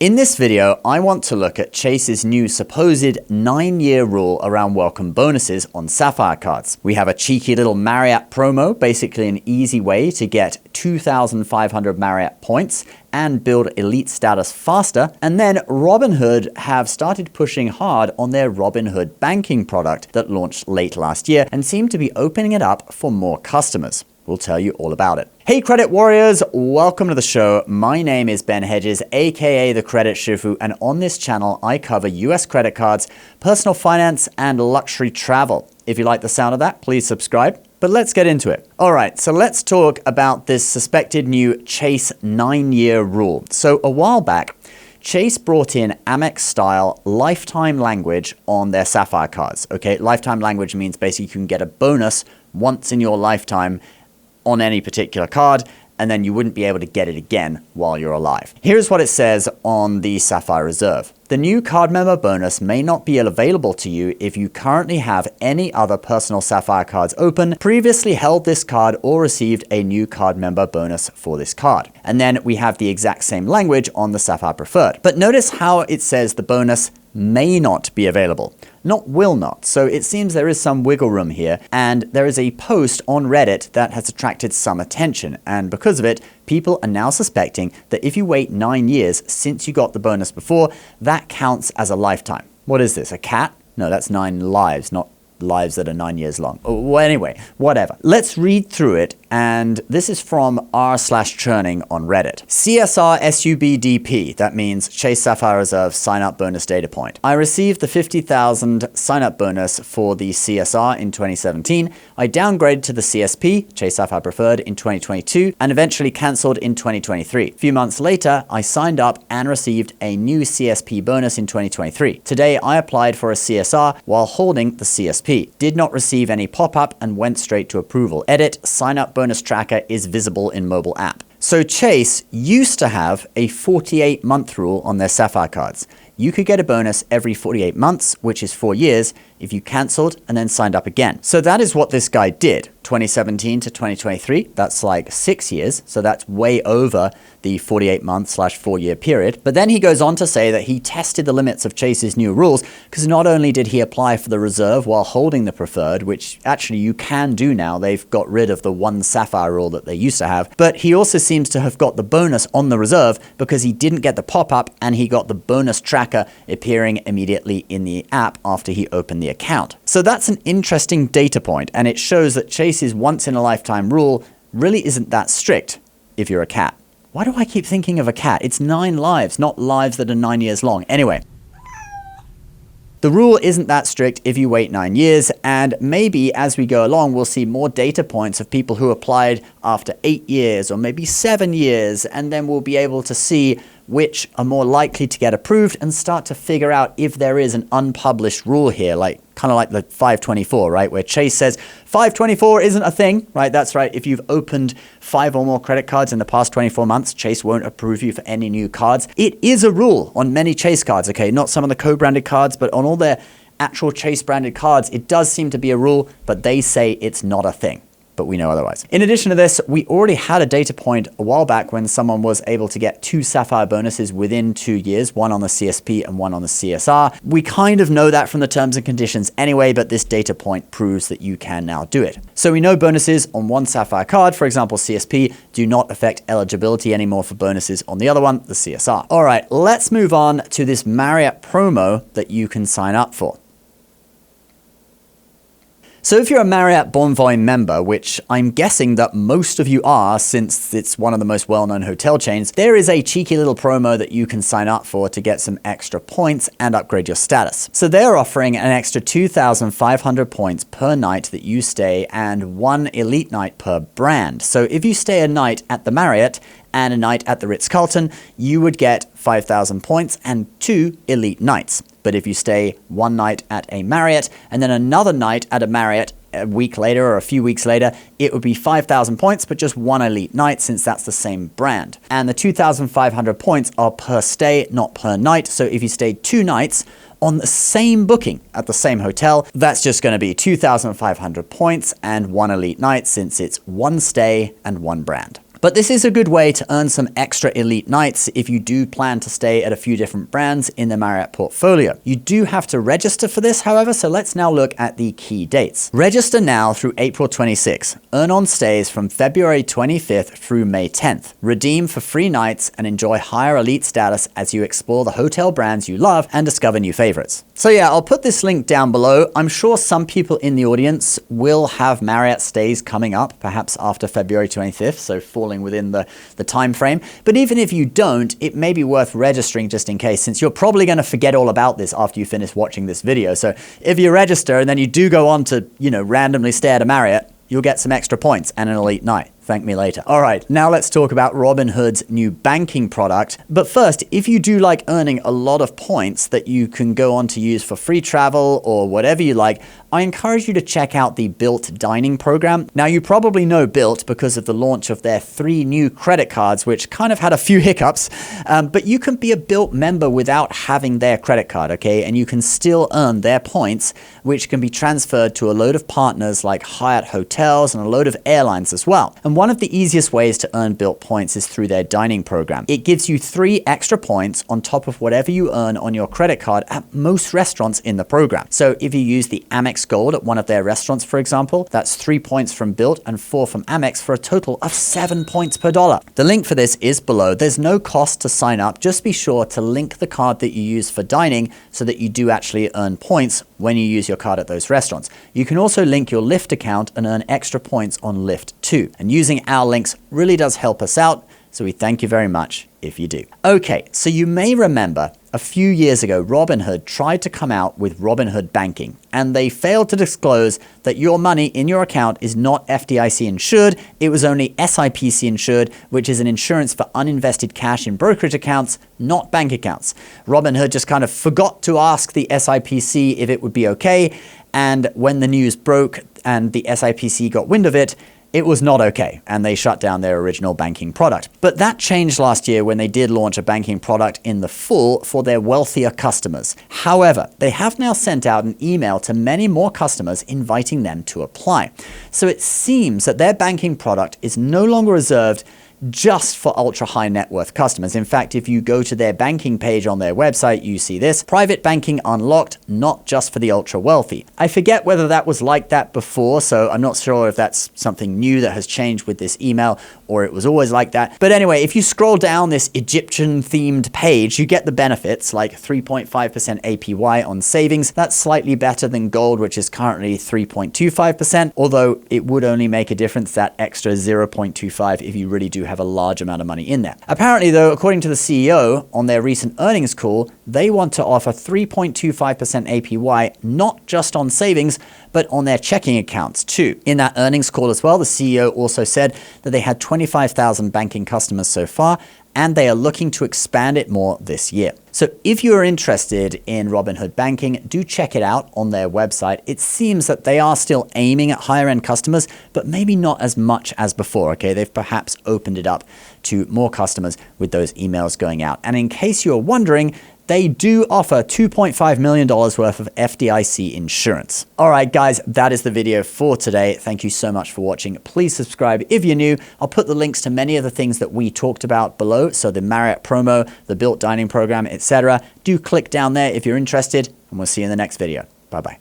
In this video, I want to look at Chase's new supposed 9-year rule around welcome bonuses on Sapphire cards. We have a cheeky little Marriott promo, basically an easy way to get 2,500 Marriott points and build elite status faster. And then Robinhood have started pushing hard on their Robinhood banking product that launched late last year and seem to be opening it up for more customers. We'll tell you all about it. Hey credit warriors, welcome to the show. My name is Ben Hedges, aka the Credit Shifu, and on this channel I cover US credit cards, personal finance, and luxury travel. If you like the sound of that, please subscribe. But let's get into it. All right, so let's talk about this suspected new Chase 9-year rule. So a while back, Chase brought in Amex-style lifetime language on their Sapphire cards. Okay, lifetime language means basically you can get a bonus once in your lifetime on any particular card, and then you wouldn't be able to get it again while you're alive. Here's what it says on the Sapphire Reserve. The new card member bonus may not be available to you if you currently have any other personal Sapphire cards open, previously held this card, or received a new card member bonus for this card. And then we have the exact same language on the Sapphire Preferred. But notice how it says the bonus may not be available, not will not. So it seems there is some wiggle room here, and there is a post on Reddit that has attracted some attention, and because of it, people are now suspecting that if you wait 9 years since you got the bonus before, that counts as a lifetime. What is this, a cat? No, that's 9 lives, not lives that are 9 years long. Well, anyway, whatever. Let's read through it, and this is from r/churning on Reddit. CSR SUBDP, that means Chase Sapphire Reserve sign-up bonus data point. I received the 50,000 sign-up bonus for the CSR in 2017. I downgraded to the CSP, Chase Sapphire Preferred, in 2022, and eventually cancelled in 2023. A few months later, I signed up and received a new CSP bonus in 2023. Today, I applied for a CSR while holding the CSP. Did not receive any pop-up and went straight to approval. Edit, sign-up bonus tracker is visible in mobile app. So Chase used to have a 48-month rule on their Sapphire cards. You could get a bonus every 48 months, which is 4 years, if you cancelled and then signed up again. So that is what this guy did. 2017 to 2023, that's like 6 years. So that's way over the 48-month/4 year period. But then he goes on to say that he tested the limits of Chase's new rules, because not only did he apply for the reserve while holding the preferred, which actually you can do now, they've got rid of the one Sapphire rule that they used to have, but he also seems to have got the bonus on the reserve because he didn't get the pop-up and he got the bonus tracker appearing immediately in the app after he opened the account. So that's an interesting data point, and it shows that Chase's once-in-a-lifetime rule really isn't that strict if you're a cat. Why do I keep thinking of a cat? It's 9 lives, not lives that are 9 years long. Anyway, the rule isn't that strict if you wait 9 years, and maybe as we go along, we'll see more data points of people who applied after 8 years or maybe 7 years, and then we'll be able to see which are more likely to get approved and start to figure out if there is an unpublished rule here, like kind of like the 524, right? Where Chase says 524 isn't a thing, right? That's right. If you've opened 5 or more credit cards in the past 24 months, Chase won't approve you for any new cards. It is a rule on many Chase cards, okay? Not some of the co-branded cards, but on all their actual Chase branded cards, it does seem to be a rule, but they say it's not a thing. But we know otherwise. In addition to this, we already had a data point a while back when someone was able to get 2 Sapphire bonuses within 2 years, one on the CSP and one on the CSR. We kind of know that from the terms and conditions anyway, but this data point proves that you can now do it. So we know bonuses on one Sapphire card, for example CSP, do not affect eligibility anymore for bonuses on the other one, the CSR. All right, let's move on to this Marriott promo that you can sign up for. So if you're a Marriott Bonvoy member, which I'm guessing that most of you are since it's one of the most well-known hotel chains, there is a cheeky little promo that you can sign up for to get some extra points and upgrade your status. So they're offering an extra 2,500 points per night that you stay and 1 elite night per brand. So if you stay a night at the Marriott and a night at the Ritz-Carlton, you would get 5,000 points and 2 elite nights. But if you stay 1 night at a Marriott and then another night at a Marriott a week later or a few weeks later, it would be 5,000 points, but just 1 elite night since that's the same brand. And the 2,500 points are per stay, not per night. So if you stayed 2 nights on the same booking at the same hotel, that's just going to be 2,500 points and 1 elite night since it's 1 stay and 1 brand. But this is a good way to earn some extra elite nights if you do plan to stay at a few different brands in the Marriott portfolio. You do have to register for this, however, so let's now look at the key dates. Register now through April 26. Earn on stays from February 25th through May 10th. Redeem for free nights and enjoy higher elite status as you explore the hotel brands you love and discover new favorites. So yeah, I'll put this link down below. I'm sure some people in the audience will have Marriott stays coming up, perhaps after February 25th, so falling within the time frame. But even if you don't, it may be worth registering just in case, since you're probably going to forget all about this after you finish watching this video. So if you register and then you do go on to, randomly stay at a Marriott, you'll get some extra points and an elite night. Thank me later. All right, now let's talk about Robinhood's new banking product. But first, if you do like earning a lot of points that you can go on to use for free travel or whatever you like, I encourage you to check out the Bilt dining program. Now, you probably know Bilt because of the launch of their 3 new credit cards, which kind of had a few hiccups, but you can be a Bilt member without having their credit card, okay? And you can still earn their points, which can be transferred to a load of partners like Hyatt Hotels and a load of airlines as well. And one of the easiest ways to earn Bilt points is through their dining program. It gives you 3 extra points on top of whatever you earn on your credit card at most restaurants in the program. So if you use the Amex Gold at one of their restaurants, for example, that's 3 points from Bilt and 4 from Amex for a total of 7 points per dollar. The link for this is below. There's no cost to sign up. Just be sure to link the card that you use for dining so that you do actually earn points when you use your card at those restaurants. You can also link your Lyft account and earn extra points on Lyft too. And using our links really does help us out, so we thank you very much if you do. Okay, so you may remember a few years ago, Robinhood tried to come out with Robinhood banking, and they failed to disclose that your money in your account is not FDIC insured. It was only SIPC insured, which is an insurance for uninvested cash in brokerage accounts, not bank accounts. Robinhood just kind of forgot to ask the SIPC if it would be okay, and when the news broke and the SIPC got wind of it, it was not okay, and they shut down their original banking product. But that changed last year when they did launch a banking product in the full for their wealthier customers. However, they have now sent out an email to many more customers inviting them to apply. So it seems that their banking product is no longer reserved just for ultra high net worth customers. In fact, if you go to their banking page on their website, you see this: private banking unlocked, not just for the ultra wealthy. I forget whether that was like that before, so I'm not sure if that's something new that has changed with this email or it was always like that. But anyway, if you scroll down this Egyptian themed page, you get the benefits like 3.5% APY on savings. That's slightly better than gold, which is currently 3.25%, although it would only make a difference, that extra 0.25, if you really do have a large amount of money in there. Apparently though, according to the CEO on their recent earnings call, they want to offer 3.25% APY, not just on savings, but on their checking accounts too. In that earnings call as well, the CEO also said that they had 25,000 banking customers so far, and they are looking to expand it more this year. So if you are interested in Robinhood banking, do check it out on their website. It seems that they are still aiming at higher end customers, but maybe not as much as before, okay? They've perhaps opened it up to more customers with those emails going out. And in case you're wondering, they do offer $2.5 million worth of FDIC insurance. All right, guys, that is the video for today. Thank you so much for watching. Please subscribe if you're new. I'll put the links to many of the things that we talked about below. So the Marriott promo, the Bilt dining program, etc. Do click down there if you're interested, and we'll see you in the next video. Bye-bye.